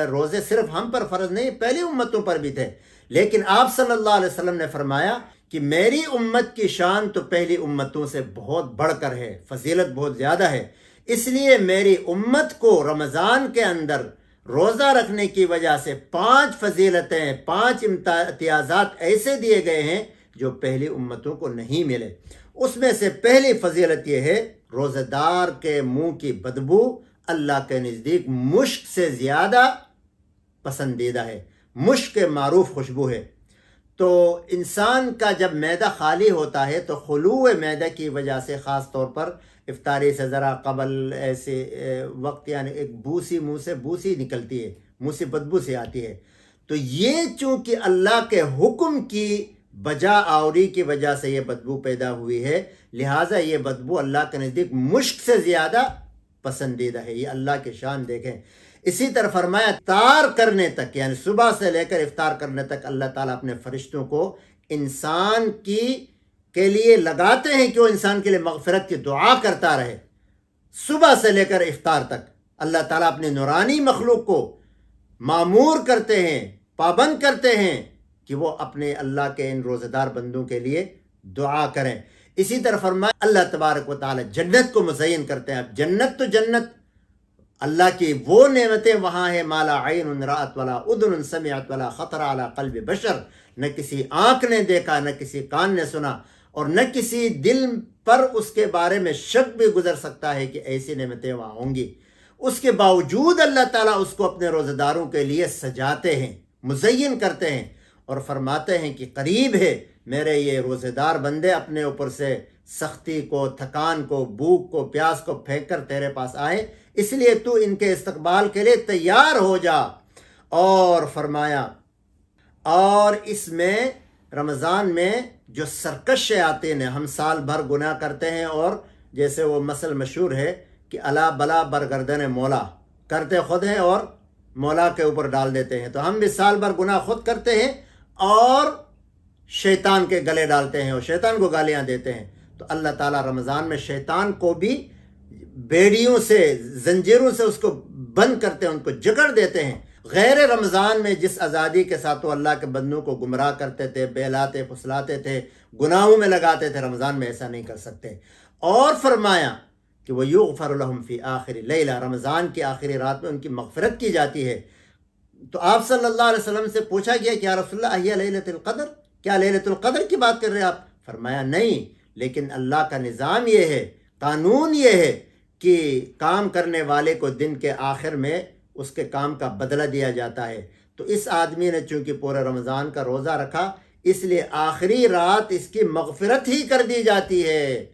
روزے صرف ہم پر فرض نہیں، پہلی امتوں پر بھی تھے، لیکن آپ صلی اللہ علیہ وسلم نے فرمایا کہ میری امت کی شان تو پہلی امتوں سے بہت بڑھ کر ہے، فضیلت بہت زیادہ ہے، اس لیے میری امت کو رمضان کے اندر روزہ رکھنے کی وجہ سے 5 فضیلتیں، 5 امتیازات ایسے دیے گئے ہیں جو پہلی امتوں کو نہیں ملے۔ اس میں سے پہلی فضیلت یہ ہے، روزہ دار کے منہ کی بدبو اللہ کے نزدیک مشک سے زیادہ پسندیدہ ہے، مشک معروف خوشبو ہے۔ تو انسان کا جب معدہ خالی ہوتا ہے تو خلوع معدہ کی وجہ سے، خاص طور پر افطاری سے ذرا قبل ایسے وقت، یعنی ایک بوسی منہ سے بوسی نکلتی ہے، منہ سے بدبو سے آتی ہے، تو یہ چونکہ اللہ کے حکم کی بجا آوری کی وجہ سے یہ بدبو پیدا ہوئی ہے، لہٰذا یہ بدبو اللہ کے نزدیک مشک سے زیادہ پسندیدہ ہے۔ یہ اللہ کی شان دیکھیں۔ اسی طرح فرمایا افطار کرنے تک، یعنی صبح سے لے کر افطار کرنے تک اللہ تعالیٰ اپنے فرشتوں کو انسان کے لیے لگاتے ہیں کہ وہ انسان کے لیے مغفرت کی دعا کرتا رہے۔ صبح سے لے کر افطار تک اللہ تعالیٰ اپنے نورانی مخلوق کو مامور کرتے ہیں، پابند کرتے ہیں کہ وہ اپنے اللہ کے ان روزہ دار بندوں کے لیے دعا کریں۔ اسی طرح فرمایا اللہ تبارک و تعالیٰ جنت کو مزین کرتے ہیں۔ اب جنت تو جنت، اللہ کی وہ نعمتیں وہاں ہیں، ما لا عین رأت ولا اذن سمعت ولا خطر علی قلب بشر، نہ کسی آنکھ نے دیکھا، نہ کسی کان نے سنا، اور نہ کسی دل پر اس کے بارے میں شک بھی گزر سکتا ہے کہ ایسی نعمتیں وہاں ہوں گی۔ اس کے باوجود اللہ تعالیٰ اس کو اپنے روزہ داروں کے لیے سجاتے ہیں، مزین کرتے ہیں، اور فرماتے ہیں کہ قریب ہے میرے یہ روزہ دار بندے اپنے اوپر سے سختی کو، تھکان کو، بھوک کو، پیاس کو پھینک کر تیرے پاس آئیں، اس لیے تو ان کے استقبال کے لیے تیار ہو جا۔ اور فرمایا اور اس میں رمضان میں جو سرکش شیاطین ہیں، ہم سال بھر گناہ کرتے ہیں، اور جیسے وہ مثل مشہور ہے کہ الا بلا برگردن مولا، کرتے خود ہیں اور مولا کے اوپر ڈال دیتے ہیں، تو ہم بھی سال بھر گناہ خود کرتے ہیں اور شیطان کے گلے ڈالتے ہیں اور شیطان کو گالیاں دیتے ہیں۔ تو اللہ تعالیٰ رمضان میں شیطان کو بھی بیڑیوں سے، زنجیروں سے اس کو بند کرتے ہیں، ان کو جکڑ دیتے ہیں۔ غیر رمضان میں جس آزادی کے ساتھ وہ اللہ کے بندوں کو گمراہ کرتے تھے، بہلاتے پھسلاتے تھے، گناہوں میں لگاتے تھے، رمضان میں ایسا نہیں کر سکتے۔ اور فرمایا کہ وَيُغْفَرُ لَهُمْ فِي آخِرِ اللَّيْلَ، رمضان کی آخری رات میں ان کی مغفرت کی جاتی ہے۔ تو آپ صلی اللہ علیہ وسلم سے پوچھا گیا کہ یا رسول اللہ احیا لیلۃ القدر، کیا لیلۃ القدر کی بات کر رہے ہیں آپ؟ فرمایا نہیں، لیکن اللہ کا نظام یہ ہے، قانون یہ ہے کہ کام کرنے والے کو دن کے آخر میں اس کے کام کا بدلہ دیا جاتا ہے۔ تو اس آدمی نے چونکہ پورے رمضان کا روزہ رکھا، اس لیے آخری رات اس کی مغفرت ہی کر دی جاتی ہے۔